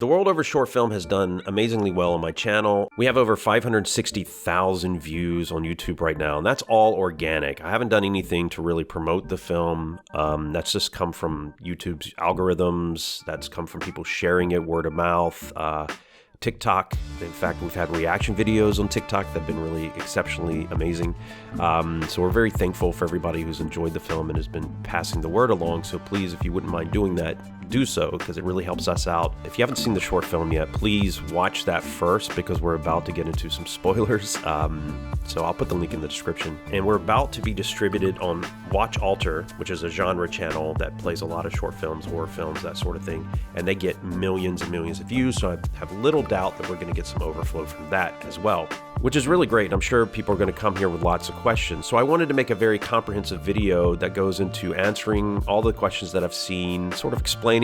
The World Over short film has done amazingly well on my channel. We have over 560,000 views on YouTube right now, and that's all organic. I haven't done anything to really promote the film. That's just come from YouTube's algorithms. That's come from people sharing it word of mouth. TikTok. In fact, we've had reaction videos on TikTok that have been really exceptionally amazing. So we're very thankful for everybody who's enjoyed the film and has been passing the word along. So please, if you wouldn't mind doing that, do so, because it really helps us out. If you haven't seen the short film yet, please watch that first, because we're about to get into some spoilers. So I'll put the link in the description. And we're about to be distributed on Watch Alter, which is a genre channel that plays a lot of short films, horror films, that sort of thing. And they get millions and millions of views. So I have little doubt that we're going to get some overflow from that as well, which is really great. I'm sure people are going to come here with lots of questions. So I wanted to make a very comprehensive video that goes into answering all the questions that I've seen, sort of explaining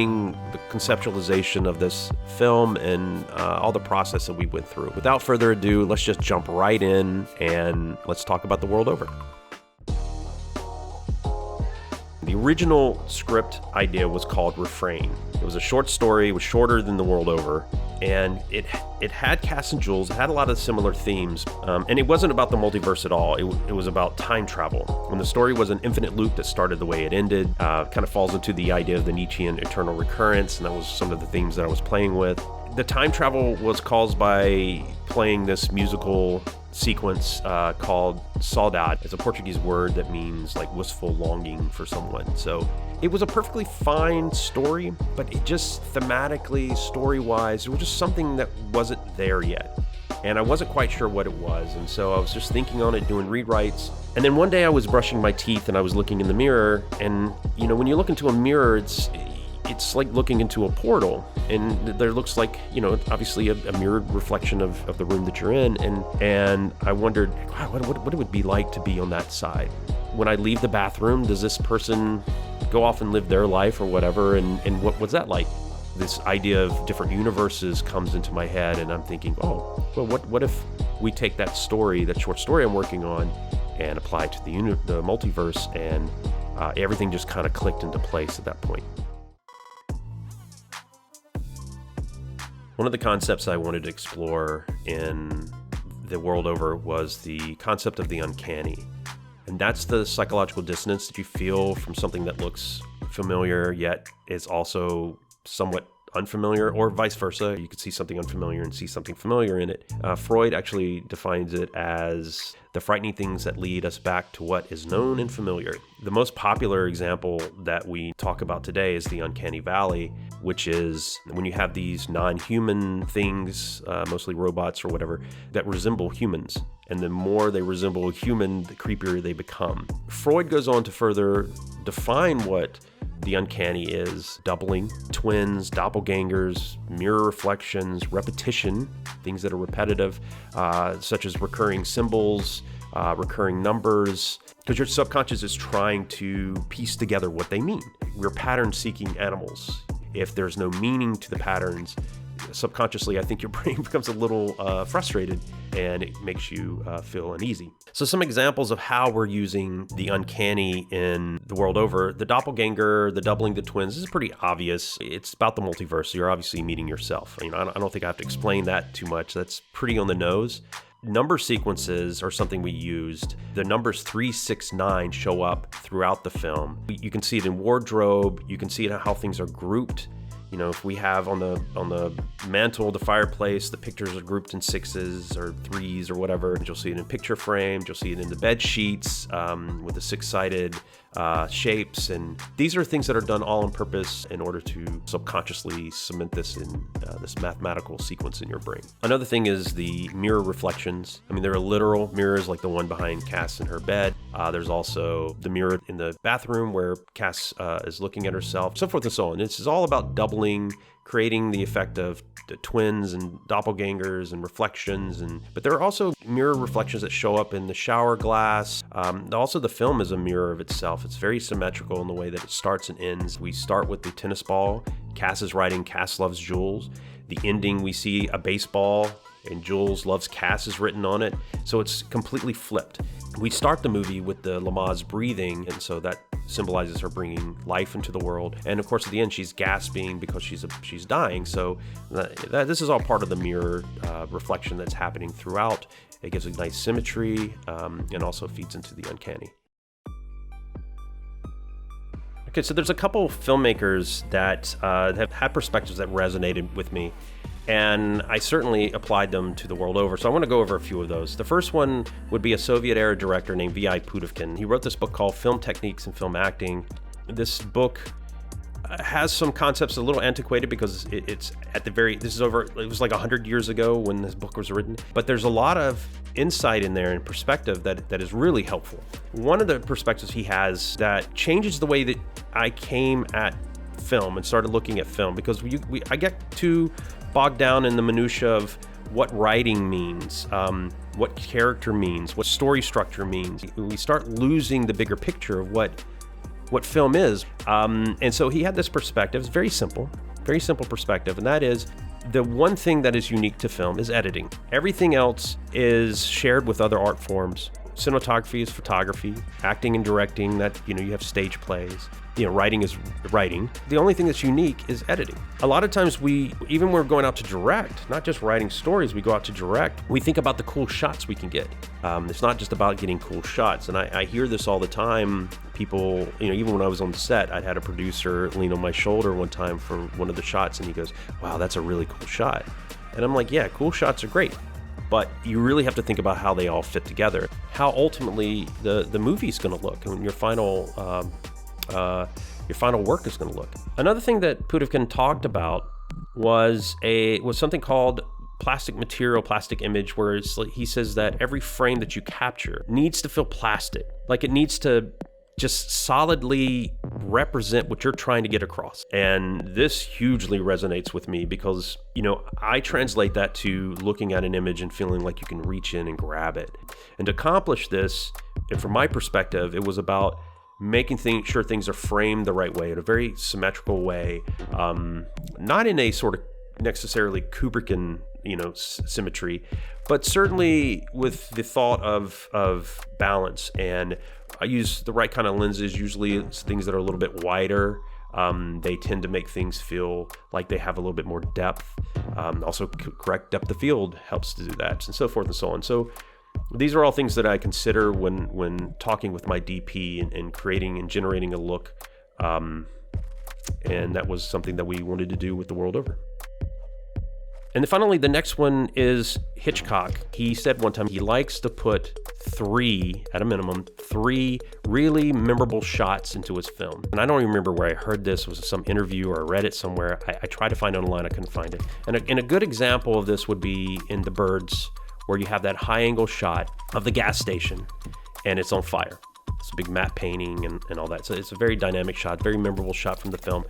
the conceptualization of this film and all the process that we went through. Without further ado, let's just jump right in and let's talk about The World Over. The original script idea was called Refrain. It was a short story, it was shorter than The World Over, and it had Cass and Jules. It had a lot of similar themes, and it wasn't about the multiverse at all. It was about time travel. When the story was an infinite loop that started the way it ended, kind of falls into the idea of the Nietzschean eternal recurrence, and that was some of the themes that I was playing with. The time travel was caused by playing this musical sequence called saudade. It's a Portuguese word that means like wistful longing for someone. So it was a perfectly fine story, but it just thematically, story-wise, it was just something that wasn't there yet. And I wasn't quite sure what it was. And so I was just thinking on it, doing rewrites. And then one day I was brushing my teeth and I was looking in the mirror. And you know, when you look into a mirror, it's like looking into a portal, and there looks like, you know, obviously a mirrored reflection of the room that you're in. And I wondered, wow, what it would be like to be on that side. When I leave the bathroom, does this person go off and live their life or whatever? And what's that like? This idea of different universes comes into my head, and I'm thinking, oh, well, what if we take that story, that short story I'm working on, and apply it to the multiverse, and everything just kind of clicked into place at that point. One of the concepts I wanted to explore in The World Over was the concept of the uncanny. And that's the psychological dissonance that you feel from something that looks familiar, yet is also somewhat unfamiliar, or vice versa. You could see something unfamiliar and see something familiar in it. Freud actually defines it as the frightening things that lead us back to what is known and familiar. The most popular example that we talk about today is the uncanny valley, which is when you have these non-human things, mostly robots or whatever, that resemble humans. And the more they resemble a human, the creepier they become. Freud goes on to further define what the uncanny is: doubling, twins, doppelgangers, mirror reflections, repetition, things that are repetitive, such as recurring symbols, recurring numbers, because your subconscious is trying to piece together what they mean. We're pattern-seeking animals. If there's no meaning to the patterns, subconsciously, I think your brain becomes a little frustrated, and it makes you feel uneasy. So some examples of how we're using the uncanny in The World Over: the doppelganger, the doubling, the twins. This is pretty obvious. It's about the multiverse, so you're obviously meeting yourself. You know, I don't think I have to explain that too much. That's pretty on the nose. Number sequences are something we used. The numbers 3, 6, 9 show up throughout the film. You can see it in wardrobe. You can see it in how things are grouped. You know, if we have on the mantle, the fireplace, the pictures are grouped in 6s or 3s or whatever. You'll see it in picture frames. You'll see it in the bed sheets with the 6-sided shapes. And these are things that are done all on purpose in order to subconsciously cement this in this mathematical sequence in your brain. Another thing is the mirror reflections. I mean, there are literal mirrors like the one behind Cass in her bed. There's also the mirror in the bathroom where Cass is looking at herself, so forth and so on. This is all about doubling, creating the effect of the twins and doppelgangers and reflections. But there are also mirror reflections that show up in the shower glass. Also, the film is a mirror of itself. It's very symmetrical in the way that it starts and ends. We start with the tennis ball. Cass is writing "Cass loves Jules." The ending, we see a baseball, and Jules loves Cass is written on it. So it's completely flipped. We start the movie with the Lamaze breathing, and so that symbolizes her bringing life into the world. And of course, at the end, she's gasping because she's dying. So this is all part of the mirror reflection that's happening throughout. It gives a nice symmetry and also feeds into the uncanny. Okay, so there's a couple filmmakers that have had perspectives that resonated with me, and I certainly applied them to the world over. So I want to go over a few of those. The first one would be a Soviet-era director named V.I. Pudovkin. He wrote this book called Film Techniques and Film Acting. This book has some concepts a little antiquated because it's at the very, this is over, it was like 100 years ago when this book was written, but there's a lot of insight in there and perspective that is really helpful. One of the perspectives he has that changes the way that I came at film and started looking at film, because I get too bogged down in the minutia of what writing means, what character means, what story structure means. We start losing the bigger picture of what film is. And so he had this perspective. It's very simple perspective. And that is, the one thing that is unique to film is editing. Everything else is shared with other art forms. Cinematography is photography, acting and directing, that, you have stage plays. Writing is writing. The only thing that's unique is editing. A lot of times even when we're going out to direct, not just writing stories, we go out to direct, we think about the cool shots we can get. It's not just about getting cool shots. And I hear this all the time. People, even when I was on the set, I'd had a producer lean on my shoulder one time for one of the shots, and he goes, "Wow, that's a really cool shot." And I'm like, yeah, cool shots are great, but you really have to think about how they all fit together, how ultimately the movie's going to look, and your final work is going to look. Another thing that Pudovkin talked about was something called plastic material, plastic image, where he says that every frame that you capture needs to feel plastic, like it needs to just solidly represent what you're trying to get across. And this hugely resonates with me because, I translate that to looking at an image and feeling like you can reach in and grab it. And to accomplish this, and from my perspective, it was about making sure things are framed the right way, in a very symmetrical way, not in a sort of necessarily Kubrickian, symmetry, but certainly with the thought of balance. And I use the right kind of lenses. Usually it's things that are a little bit wider. They tend to make things feel like they have a little bit more depth. Also, correct depth of field helps to do that, and so forth and so on. So these are all things that I consider when talking with my DP and creating and generating a look. And that was something that we wanted to do with The World Over. And then finally, the next one is Hitchcock. He said one time he likes to put at a minimum, three really memorable shots into his film. And I don't even remember where I heard this. It was some interview or I read it somewhere. I tried to find it online. I couldn't find it. And a good example of this would be in The Birds, where you have that high angle shot of the gas station and it's on fire. It's a big matte painting and all that. So it's a very dynamic shot, very memorable shot from the film.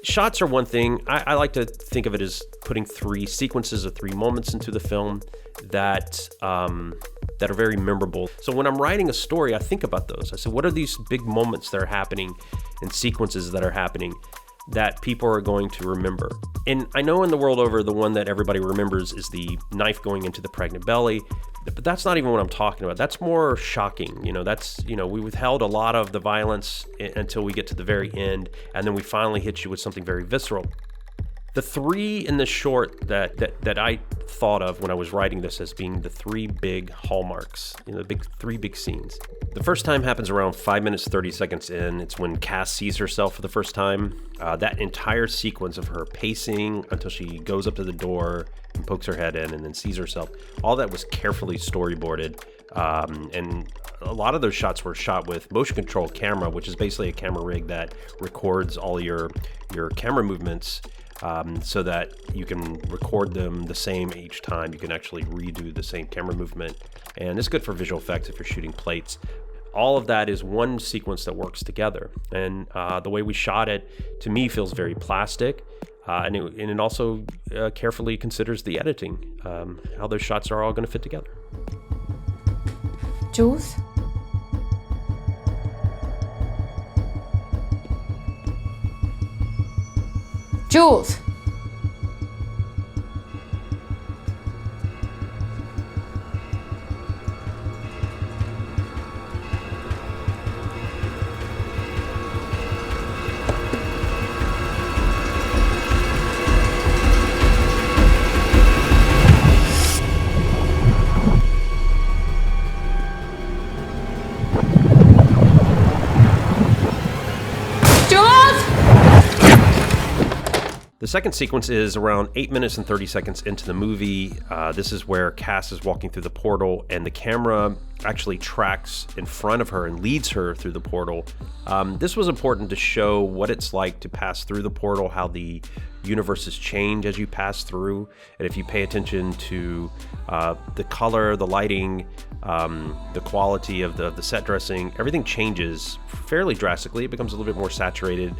Shots are one thing. I like to think of it as putting three sequences of 3 moments into the film that are very memorable. So when I'm writing a story, I think about those. I say, what are these big moments that are happening and sequences that are happening that people are going to remember? And I know in The World Over, the one that everybody remembers is the knife going into the pregnant belly, but that's not even what I'm talking about. That's more shocking. We withheld a lot of the violence until we get to the very end, and then we finally hit you with something very visceral. The 3 in the short that I thought of when I was writing this as being the 3 big hallmarks, the 3 big scenes. The first time happens around 5 minutes, 30 seconds in. It's when Cass sees herself for the first time. That entire sequence of her pacing until she goes up to the door and pokes her head in and then sees herself, all that was carefully storyboarded. And a lot of those shots were shot with motion control camera, which is basically a camera rig that records all your camera movements, so that you can record them the same each time. You can actually redo the same camera movement, and it's good for visual effects if you're shooting plates. All of that is one sequence that works together, and the way we shot it, to me, feels very plastic, and it also carefully considers the editing, how those shots are all going to fit together. Jules? Jules! second sequence is around 8 minutes and 30 seconds into the movie. This is where Cass is walking through the portal, and the camera actually tracks in front of her and leads her through the portal. This was important to show what it's like to pass through the portal, how the universes change as you pass through. And if you pay attention to the color, the lighting, the quality of the set dressing, everything changes fairly drastically. It becomes a little bit more saturated.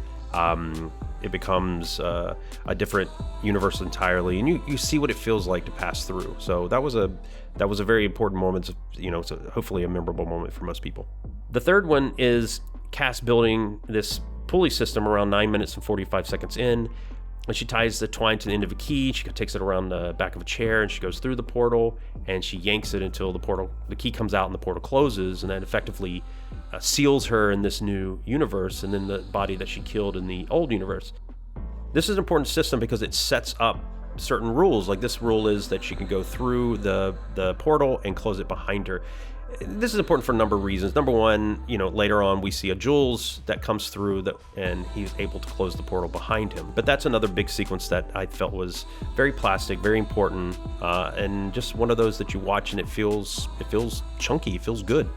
It becomes a different universe entirely, and you see what it feels like to pass through. So that was a very important moment. So hopefully a memorable moment for most people. The third one is Cass building this pulley system around 9 minutes and 45 seconds in. And she ties the twine to the end of a key. She takes it around the back of a chair, and she goes through the portal, and she yanks it until the key comes out and the portal closes, and that effectively seals her in this new universe and then the body that she killed in the old universe. This is an important system because it sets up certain rules. Like, this rule is that she can go through the portal and close it behind her. This is important for a number of reasons. Number one, later on we see a Jules that comes through and he's able to close the portal behind him. But that's another big sequence that I felt was very plastic, very important, and just one of those that you watch and it feels chunky, it feels good.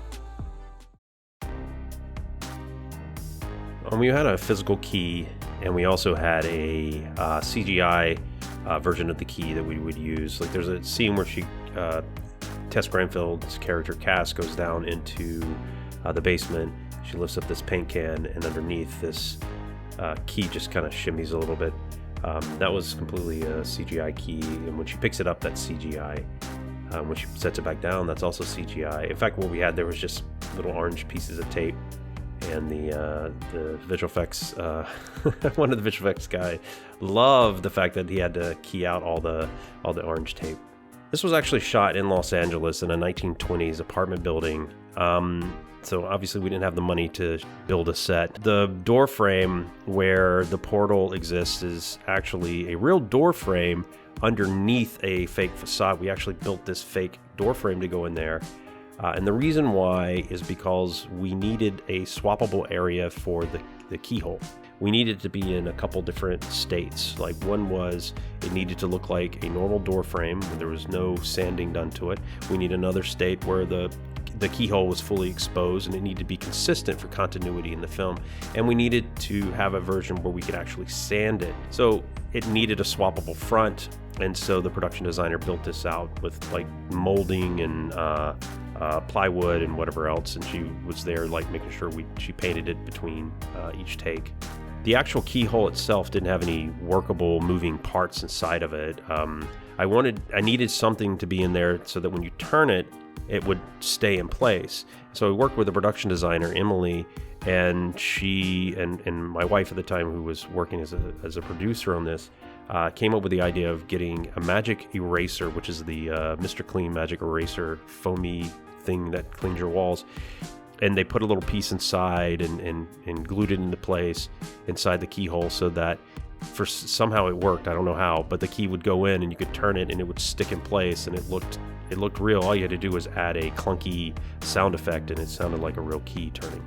We had a physical key, and we also had a CGI version of the key that we would use. Like, there's a scene where Tess Granfield's character Cass goes down into the basement. She lifts up this paint can, and underneath this key just kind of shimmies a little bit. That was completely a CGI key, and when she picks it up, that's CGI. When she sets it back down, that's also CGI. In fact, what we had there was just little orange pieces of tape, and the visual effects, one of the visual effects guy loved the fact that he had to key out all the orange tape. This was actually shot in Los Angeles in a 1920s apartment building. So obviously we didn't have the money to build a set. The door frame where the portal exists is actually a real door frame underneath a fake facade. We actually built this fake door frame to go in there. And the reason why is because we needed a swappable area for the keyhole. We needed to be in a couple different states. Like, one was it needed to look like a normal door frame where there was no sanding done to it. We need another state where the keyhole was fully exposed, and it needed to be consistent for continuity in the film. And we needed to have a version where we could actually sand it. So it needed a swappable front, and so the production designer built this out with like molding and plywood and whatever else, and she was there like making sure she painted it between each take. The actual keyhole itself didn't have any workable moving parts inside of it. I needed something to be in there so that when you turn it, it would stay in place. So I worked with a production designer, Emily, and she and my wife at the time, who was working as a producer on this, came up with the idea of getting a magic eraser, which is the Mr. Clean magic eraser foamy thing that cleans your walls. And they put a little piece inside and glued it into place inside the keyhole so that somehow it worked. I don't know how, but the key would go in and you could turn it and it would stick in place, and it looked real. All you had to do was add a clunky sound effect and it sounded like a real key turning.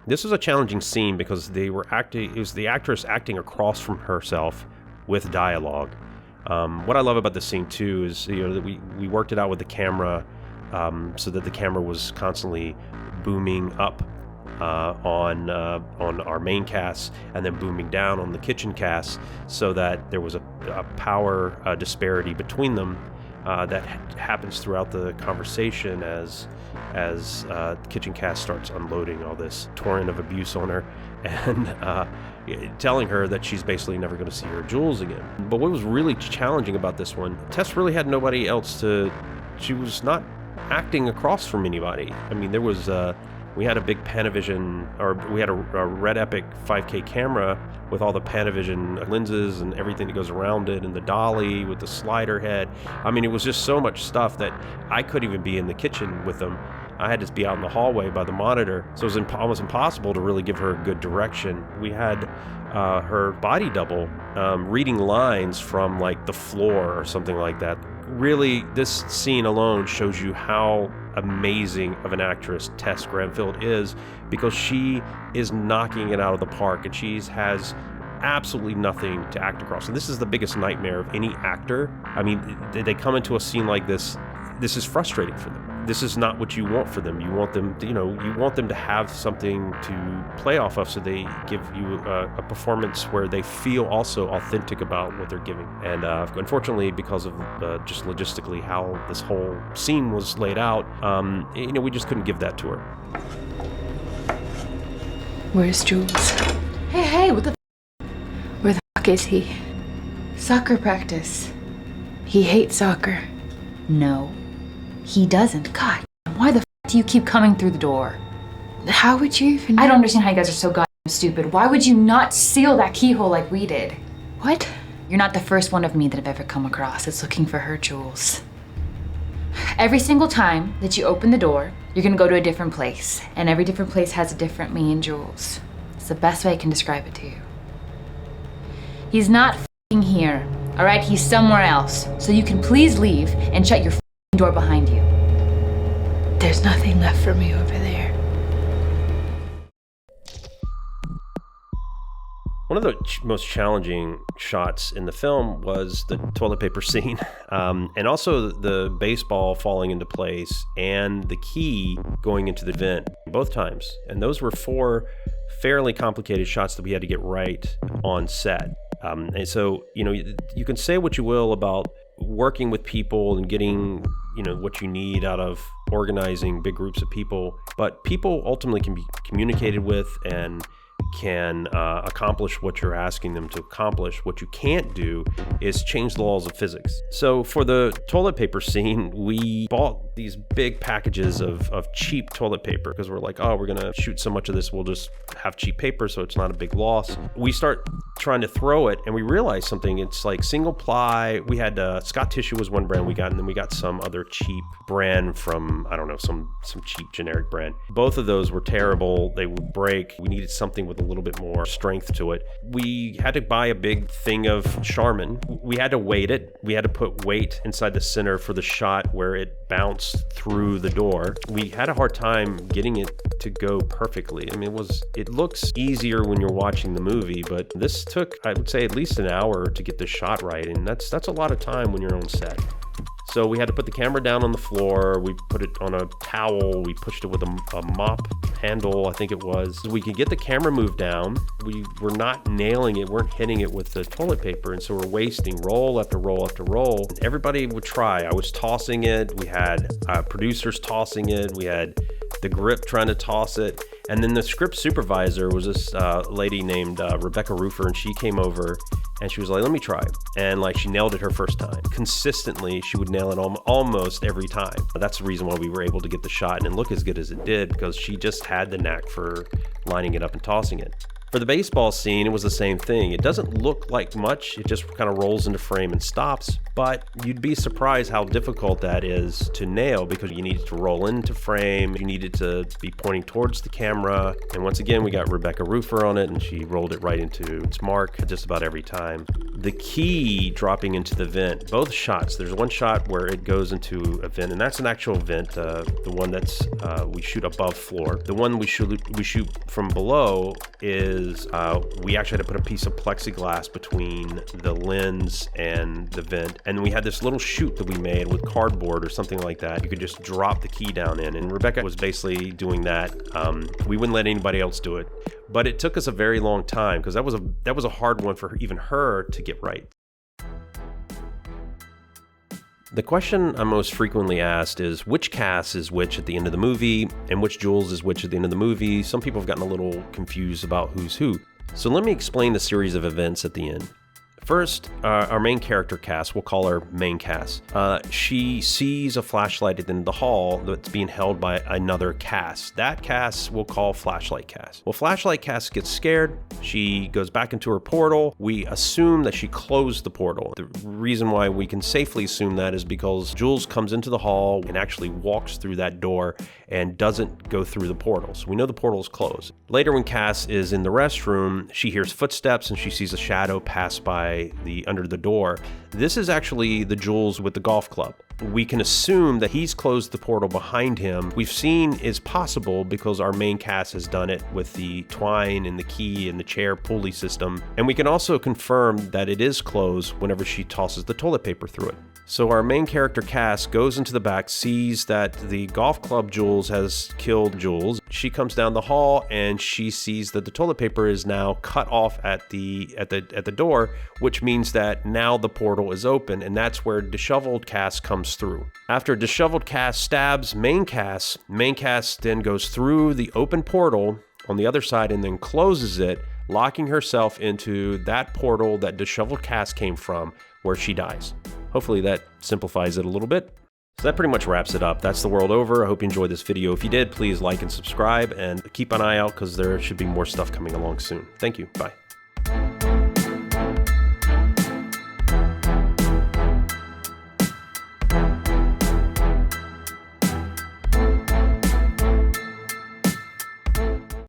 This was a challenging scene because it was the actress acting across from herself with dialogue. What I love about this scene too is that we worked it out with the camera, so that the camera was constantly booming up on our main cast and then booming down on the kitchen cast, so that there was a power disparity between them that happens throughout the conversation as the kitchen cast starts unloading all this torrent of abuse on her and telling her that she's basically never going to see her Jules again. But what was really challenging about this one, Tess really had nobody else she was not acting across from anybody. I mean, there was we had a big Panavision, or we had a Red Epic 5K camera with all the Panavision lenses and everything that goes around it, and the dolly with the slider head. I mean, it was just so much stuff that I couldn't even be in the kitchen with them. I had to be out in the hallway by the monitor, so it was almost impossible to really give her good direction. We had her body double reading lines from like the floor or something like that. Really, this scene alone shows you how amazing of an actress Tess Granfield is, because she is knocking it out of the park, and she has absolutely nothing to act across. And this is the biggest nightmare of any actor. I mean, they come into a scene like this is frustrating for them. This is not what you want for them. You want them to, you want them to have something to play off of, so they give you a performance where they feel also authentic about what they're giving. And unfortunately, because of just logistically how this whole scene was laid out, we just couldn't give that to her. Where's Jules? Hey, what the Where the fuck is he? Soccer practice. He hates soccer. No, he doesn't. God, why the f do you keep coming through the door? How would you even know? I don't understand how you guys are so goddamn stupid. Why would you not seal that keyhole like we did? What? You're not the first one of me that I've ever come across that's looking for her Jules. Every single time that you open the door, you're gonna go to a different place, and every different place has a different me and Jules. It's the best way I can describe it to you. He's not f***ing here, all right? He's somewhere else. So you can please leave and shut your f***ing door behind you. There's nothing left for me over there. One of the most challenging shots in the film was the toilet paper scene, and also the baseball falling into place and the key going into the vent both times. And those were 4 fairly complicated shots that we had to get right on set. And so, you can say what you will about working with people and getting, what you need out of organizing big groups of people, but people ultimately can be communicated with and can accomplish what you're asking them to accomplish. What you can't do is change the laws of physics. So for the toilet paper scene, we bought these big packages of cheap toilet paper because we're like, we're gonna shoot so much of this, we'll just have cheap paper so it's not a big loss. We start trying to throw it and we realize something. It's like single ply. We had Scott Tissue was one brand we got, and then we got some other cheap brand from, I don't know, some cheap generic brand. Both of those were terrible. They would break. We needed something with a little bit more strength to it. We had to buy a big thing of Charmin. We had to weight it. We had to put weight inside the center for the shot where it bounced through the door. We had a hard time getting it to go perfectly. I mean, it looks easier when you're watching the movie, but this took, I would say, at least an hour to get the shot right, and that's a lot of time when you're on set. So we had to put the camera down on the floor. We put it on a towel. We pushed it with a mop handle, I think it was. We could get the camera moved down. We were not nailing it, weren't hitting it with the toilet paper, and so we're wasting roll after roll after roll. Everybody would try. I was tossing it. We had producers tossing it. We had the grip trying to toss it. And then the script supervisor was this lady named Rebecca Roofer, and she came over and she was like, let me try. And she nailed it her first time. Consistently, she would nail it almost every time. That's the reason why we were able to get the shot and look as good as it did, because she just had the knack for lining it up and tossing it. For the baseball scene, it was the same thing. It doesn't look like much. It just kind of rolls into frame and stops, but you'd be surprised how difficult that is to nail, because you need it to roll into frame. You need it to be pointing towards the camera. And once again, we got Rebecca Roofer on it, and she rolled it right into its mark just about every time. The key dropping into the vent, both shots, there's one shot where it goes into a vent, and that's an actual vent, the one that's we shoot above floor. The one we shoot from below is we actually had to put a piece of plexiglass between the lens and the vent, and we had this little chute that we made with cardboard or something like that. You could just drop the key down in, and Rebecca was basically doing that. We wouldn't let anybody else do it, but it took us a very long time because that was a hard one for even her to get right. The question I'm most frequently asked is which Cass is which at the end of the movie and which Jules is which at the end of the movie. Some people have gotten a little confused about who's who. So let me explain the series of events at the end. First, our main character, Cass, we'll call her main Cass. She sees a flashlight at the end of the hall that's being held by another Cass. That Cass we'll call Flashlight Cass. Well, Flashlight Cass gets scared. She goes back into her portal. We assume that she closed the portal. The reason why we can safely assume that is because Jules comes into the hall and actually walks through that door and doesn't go through the portal. So we know the portal is closed. Later, when Cass is in the restroom, she hears footsteps and she sees a shadow pass by under the door. This is actually the Jules with the golf club. we can assume that he's closed the portal behind him. We've seen is possible because our main cast has done it with the twine and the key and the chair pulley system. And we can also confirm that it is closed whenever she tosses the toilet paper through it. So our main character Cass goes into the back, sees that the golf club Jules has killed Jules. She comes down the hall and she sees that the toilet paper is now cut off at the door, which means that now the portal is open, and that's where disheveled Cass comes through. After disheveled Cass stabs main Cass then goes through the open portal on the other side and then closes it, locking herself into that portal that disheveled Cass came from, where she dies. Hopefully that simplifies it a little bit. So that pretty much wraps it up. That's the world over. I hope you enjoyed this video. If you did, please like and subscribe and keep an eye out because there should be more stuff coming along soon. Thank you. Bye.